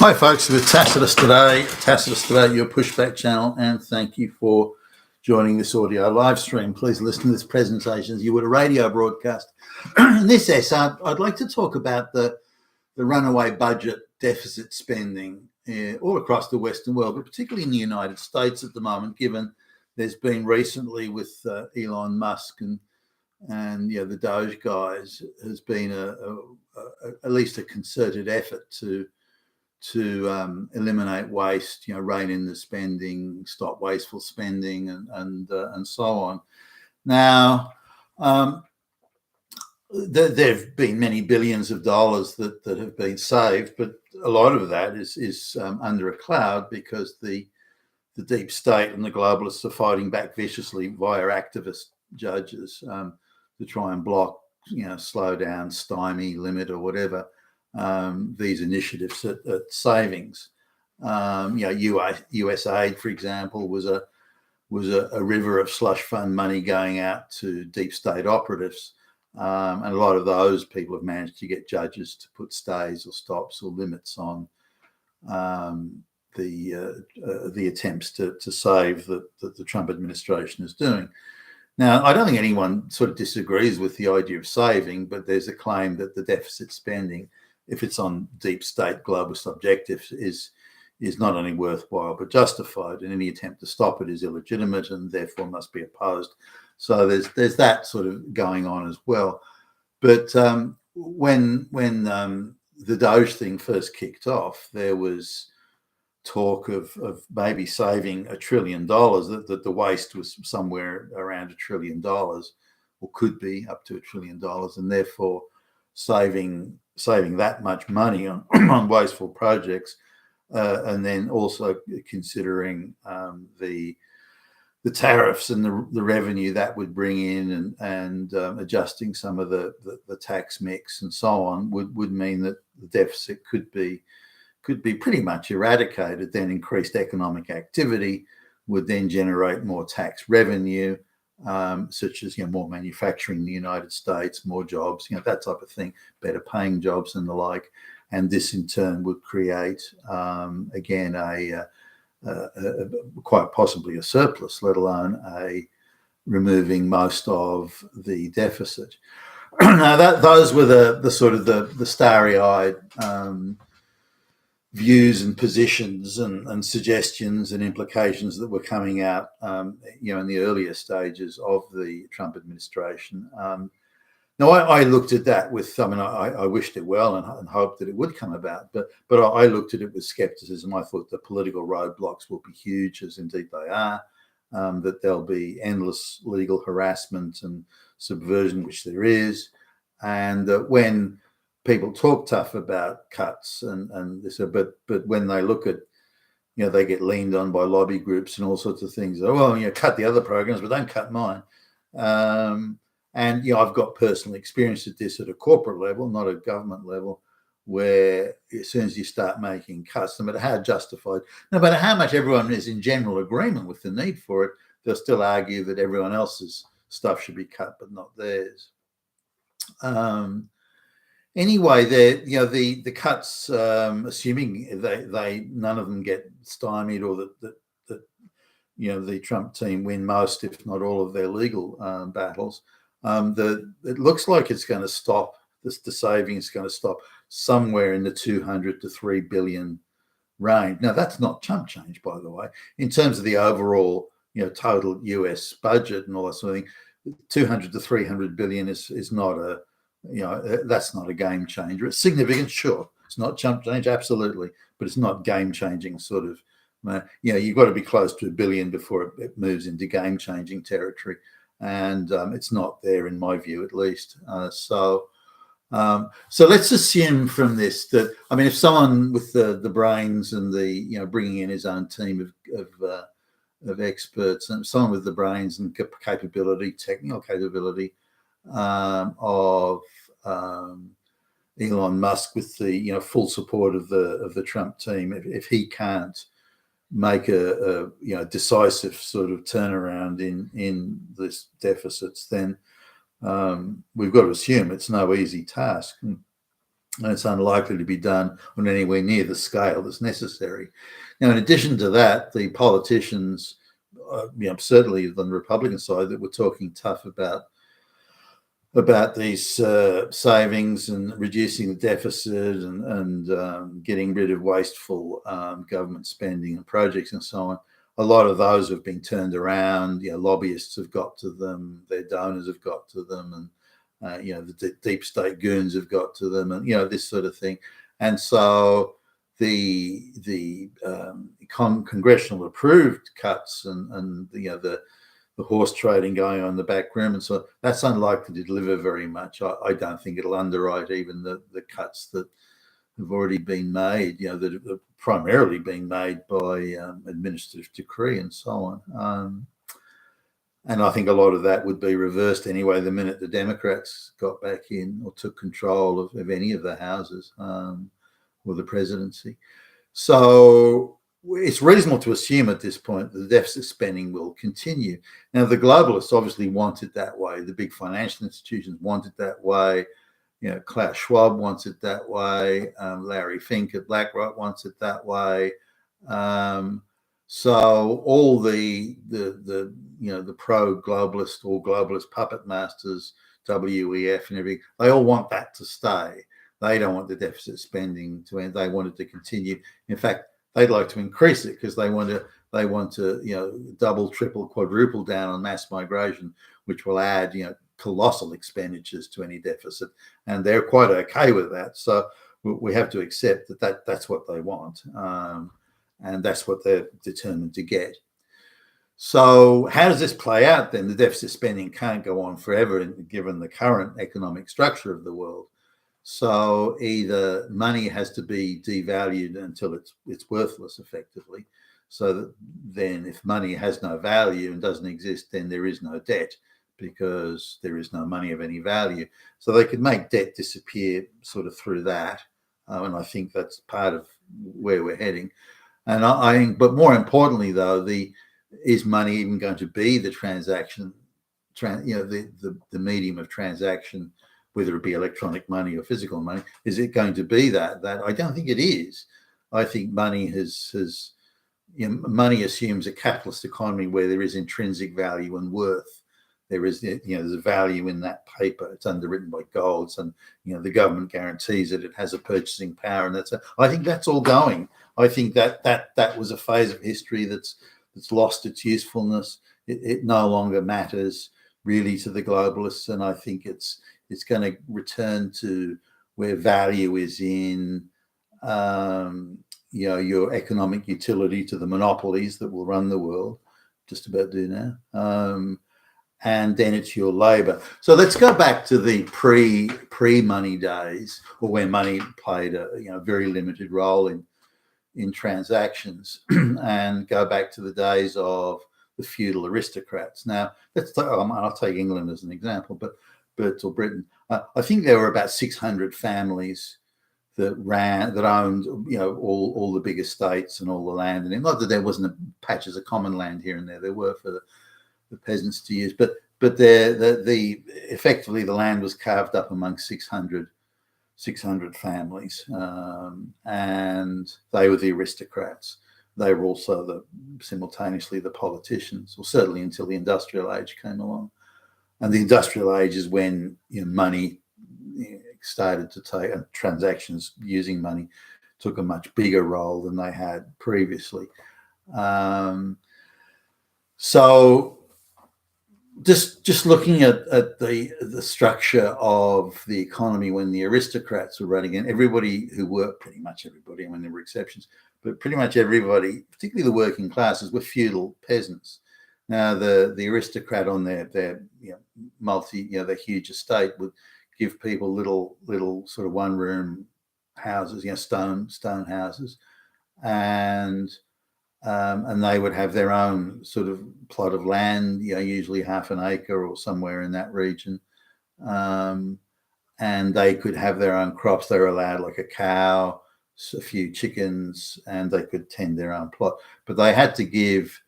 Hi folks, with Tacitus today, your pushback channel, and thank you for joining this audio live stream. Please listen to this presentation as you would a radio broadcast. In this essay, I'd like to talk about the runaway budget deficit spending all across the Western world, but particularly in the United States at the moment, given there's been recently with Elon Musk and the Doge guys, has been at least a concerted effort to eliminate waste, rein in the spending, stop wasteful spending, and so on. Now, there have been many billions of dollars that have been saved, but a lot of that is under a cloud because the deep state and the globalists are fighting back viciously via activist judges to try and block, slow down, stymie, limit, or whatever these initiatives at savings. US aid, for example, was a river of slush fund money going out to deep state operatives, and a lot of those people have managed to get judges to put stays or stops or limits on the attempts to save that the Trump administration is doing. Now, I don't think anyone sort of disagrees with the idea of saving, but there's a claim that the deficit spending, if it's on deep state globalist objectives, is not only worthwhile but justified, and any attempt to stop it is illegitimate and therefore must be opposed. So there's that sort of going on as well. But when the Doge thing first kicked off, there was talk of maybe saving $1 trillion, that the waste was somewhere around $1 trillion, or could be up to $1 trillion, and therefore saving that much money on on wasteful projects, and then also considering the tariffs and the revenue that would bring in, and adjusting some of the tax mix and so on would mean that the deficit could be pretty much eradicated. Then increased economic activity would then generate more tax revenue, such as more manufacturing in the United States, more jobs, that type of thing, better paying jobs and the like. And this in turn would create again a quite possibly a surplus, let alone removing most of the deficit. Now those were the sort of the starry-eyed views and positions and suggestions and implications that were coming out, in the earlier stages of the Trump administration. Now, I looked at that with, I wished it well and hoped that it would come about, but I looked at it with skepticism. I thought the political roadblocks will be huge, as indeed they are, that there'll be endless legal harassment and subversion, which there is, and that when people talk tough about cuts and this, but when they look at, they get leaned on by lobby groups and all sorts of things. Oh, well, cut the other programs, but don't cut mine. And I've got personal experience at this at a corporate level, not a government level, where as soon as you start making cuts, no matter how justified, no matter how much everyone is in general agreement with the need for it, they'll still argue that everyone else's stuff should be cut, but not theirs. Anyway, the cuts, assuming they none of them get stymied, or that the Trump team win most, if not all, of their legal battles, it looks like it's going to stop. The saving is going to stop somewhere in the 200 to 3 billion range. Now, that's not chump change, by the way, in terms of the overall total US budget and all that sort of thing. 200 to 300 billion is not that's not a game changer. It's significant, sure. It's not chump change, absolutely, but it's not game changing sort of. You've got to be close to $1 billion before it moves into game changing territory, and it's not there in my view, at least. So let's assume from this that, if someone with the brains and the bringing in his own team of experts, and someone with the brains and capability, technical capability, of Elon Musk, with the full support of the Trump team, if he can't make a decisive sort of turnaround in this deficits, then we've got to assume it's no easy task. and it's unlikely to be done on anywhere near the scale that's necessary. Now, in addition to that, the politicians, certainly on the Republican side, that were talking tough about these savings and reducing the deficit and getting rid of wasteful government spending and projects and so on. A lot of those have been turned around. Lobbyists have got to them, their donors have got to them, and the deep state goons have got to them, and this sort of thing. And so the congressional approved cuts and the horse trading going on in the back room, and so that's unlikely to deliver very much. I don't think it'll underwrite even the cuts that have already been made, that are primarily being made by administrative decree and so on. And I think a lot of that would be reversed anyway the minute the Democrats got back in or took control of any of the houses or the presidency. So it's reasonable to assume at this point that the deficit spending will continue. Now, the globalists obviously want it that way. The big financial institutions want it that way. Klaus Schwab wants it that way. Larry Fink at BlackRock wants it that way. So all the pro-globalist or globalist puppet masters, WEF and everything, they all want that to stay. They don't want the deficit spending to end. They want it to continue. In fact, they'd like to increase it because they want to double, triple, quadruple down on mass migration, which will add colossal expenditures to any deficit, and they're quite okay with that. So we have to accept that's what they want, and that's what they're determined to get. So how does this play out then? The deficit spending can't go on forever given the current economic structure of the world. So either money has to be devalued until it's worthless effectively. So that then if money has no value and doesn't exist, then there is no debt because there is no money of any value. So they could make debt disappear sort of through that. And I think that's part of where we're heading. And I think, but more importantly though, is money even going to be the transaction, the medium of transaction, whether it be electronic money or physical money? Is it going to be that? I don't think it is. I think money money assumes a capitalist economy where there is intrinsic value and worth. There is, there's a value in that paper. It's underwritten by gold, and the government guarantees it. It has a purchasing power, and I think that's all going. I think that was a phase of history that's lost its usefulness. It no longer matters really to the globalists, and I think it's going to return to where value is in your economic utility to the monopolies that will run the world, just about do now, and then it's your labor. So let's go back to the pre-money days, or where money played a very limited role in transactions, and go back to the days of the feudal aristocrats. Now, I'll take England as an example, but or Britain. I think there were about 600 families that owned, all the big estates and all the land. And not that there wasn't patches of common land here and there. There were for the peasants to use, but effectively the land was carved up among 600 families, and they were the aristocrats. They were also simultaneously the politicians, or certainly until the industrial age came along. And the industrial age is when money started to take, and transactions using money took a much bigger role than they had previously. So just looking at the structure of the economy when the aristocrats were running, and everybody who worked, pretty much everybody, I mean there were exceptions, but pretty much everybody, particularly the working classes, were feudal peasants. Now the aristocrat on their their huge estate would give people little sort of one room houses, stone houses, and they would have their own sort of plot of land, usually half an acre or somewhere in that region, and they could have their own crops. They were allowed like a cow, a few chickens, and they could tend their own plot, but they had to give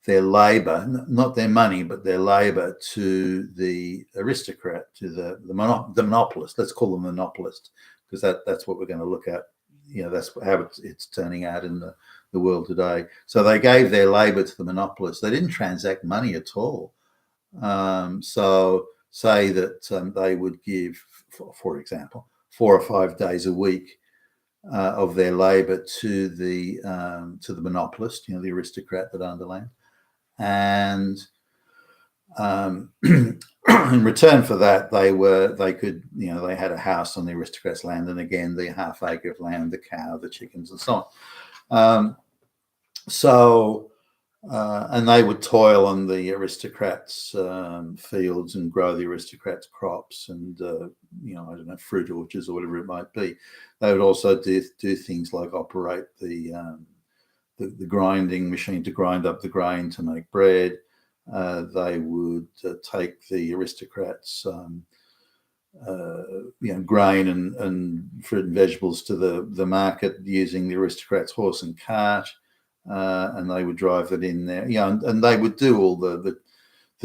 their labour, not their money, but their labour to the aristocrat, to the monopolist. Let's call them monopolist, because that's what we're going to look at. That's how it's turning out in the world today. So they gave their labour to the monopolist. They didn't transact money at all. So say that they would give, for example, 4 or 5 days a week of their labour to the monopolist, the aristocrat that owned the land, and in return for that, they had a house on the aristocrat's land, and again the half acre of land, the cow, the chickens, and so on. And they would toil on the aristocrats' fields and grow the aristocrats' crops and I don't know, fruit orchards or whatever it might be. They would also do things like operate the grinding machine to grind up the grain to make bread. They would take the aristocrats' grain and fruit and vegetables to the market using the aristocrats' horse and cart, and they would drive it in there. And they would do all the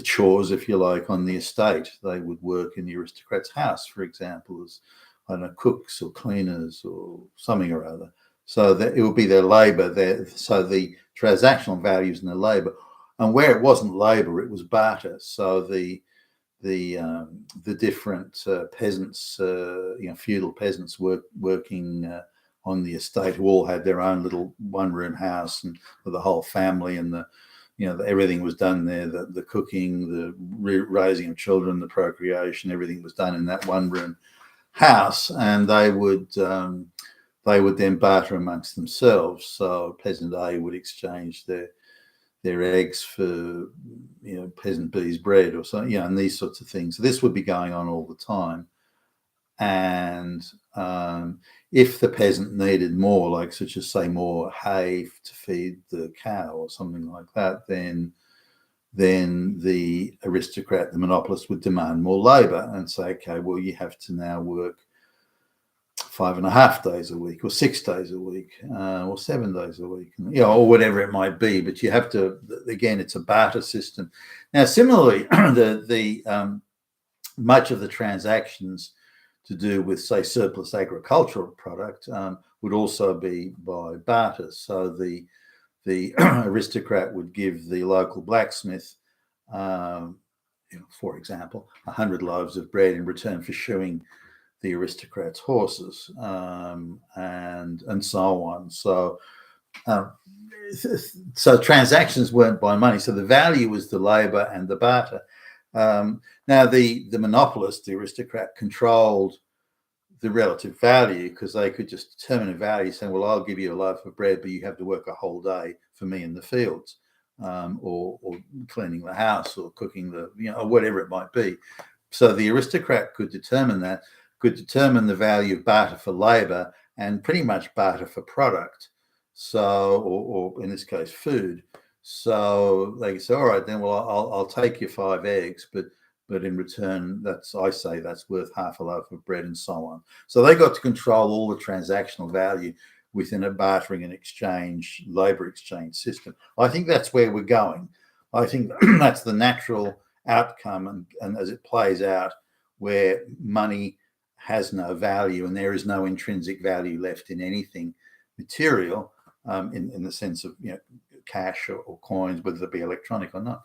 chores, if you like, on the estate. They would work in the aristocrat's house, for example, as I don't know, cooks or cleaners or something or other. So that it would be their labour there. So the transactional values in their labour. And where it wasn't labour, it was barter. So the different peasants, feudal peasants working on the estate, who all had their own little one-room house, and with the whole family, and everything was done there. The cooking, the raising of children, the procreation, everything was done in that one-room house, and they would then barter amongst themselves. So peasant A would exchange their eggs for peasant B's bread or something, and these sorts of things. So this would be going on all the time. And if the peasant needed more, like such as say more hay to feed the cow or something like that, then the aristocrat, the monopolist, would demand more labour and say, okay, well, you have to now work 5.5 days a week, or 6 days a week, or 7 days a week, or whatever it might be. But you have to, again, it's a barter system. Now, similarly, the much of the transactions to do with, say, surplus agricultural product would also be by barter. So the aristocrat would give the local blacksmith, for example, 100 loaves of bread in return for shoeing the aristocrats' horses, and so on. So transactions weren't by money. So the value was the labour and the barter. Now the monopolist, the aristocrat, controlled the relative value, because they could just determine a value, saying, well, I'll give you a loaf of bread, but you have to work a whole day for me in the fields, or cleaning the house, or cooking or whatever it might be. So the aristocrat could determine the value of barter for labour, and pretty much barter for product. So, or in this case, food. So they say, all right, then, well, I'll take your 5 eggs, but in return, that's worth half a loaf of bread, and so on. So they got to control all the transactional value within a bartering and exchange, labour exchange system. I think that's where we're going. I think that's the natural outcome, and as it plays out, where money has no value and there is no intrinsic value left in anything material, in the sense of cash or coins, whether it be electronic or not,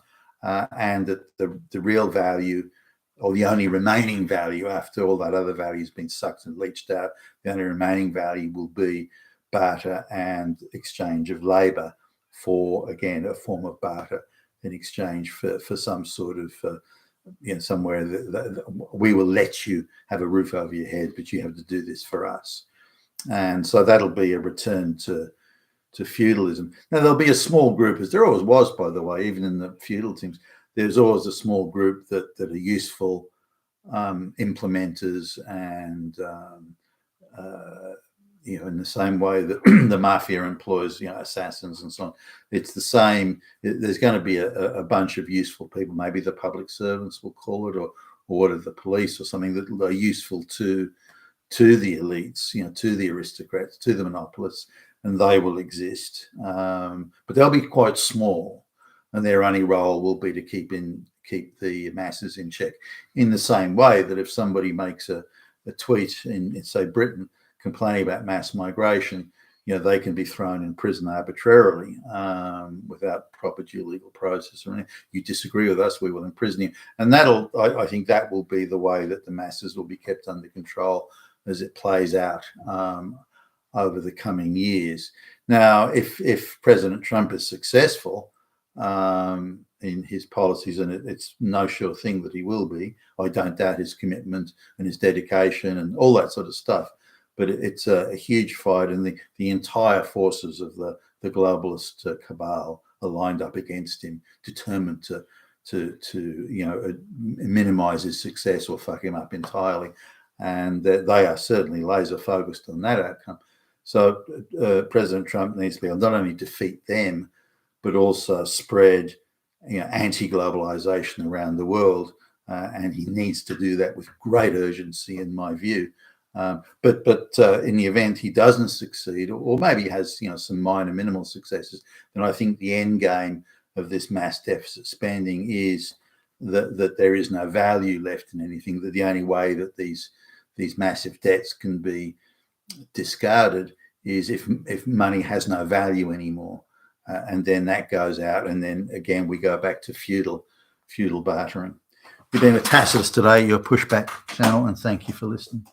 and that the real value, or the only remaining value after all that other value has been sucked and leached out, the only remaining value will be barter and exchange of labour, for, again, a form of barter in exchange for some sort of somewhere that we will let you have a roof over your head, but you have to do this for us. And so that'll be a return to feudalism. Now, there'll be a small group, as there always was, by the way, even in the feudal teams, there's always a small group that are useful implementers, and in the same way that the mafia employs assassins and so on. It's the same. There's going to be a bunch of useful people, maybe the public servants, we'll call it, or what are the police or something, that are useful to the elites, to the aristocrats, to the monopolists, and they will exist, but they'll be quite small. and their only role will be to keep the masses in check. In the same way that if somebody makes a tweet in say Britain complaining about mass migration, they can be thrown in prison arbitrarily without proper due legal process or anything. You disagree with us, we will imprison you. And I think that will be the way that the masses will be kept under control as it plays out over the coming years. Now, if President Trump is successful in his policies, and it's no sure thing that he will be, I don't doubt his commitment and his dedication and all that sort of stuff. But it's a huge fight, and the entire forces of the globalist cabal are lined up against him, determined to minimize his success or fuck him up entirely. And they are certainly laser focused on that outcome. So President Trump needs to be not only defeat them, but also spread anti-globalization around the world, and he needs to do that with great urgency, in my view. But in the event he doesn't succeed, or maybe he has some minor minimal successes, then I think the end game of this mass deficit spending is that there is no value left in anything. That the only way that these massive debts can be discarded is if money has no value anymore, and then that goes out, and then again we go back to feudal bartering. You've been with Tacitus today, your pushback channel, and thank you for listening.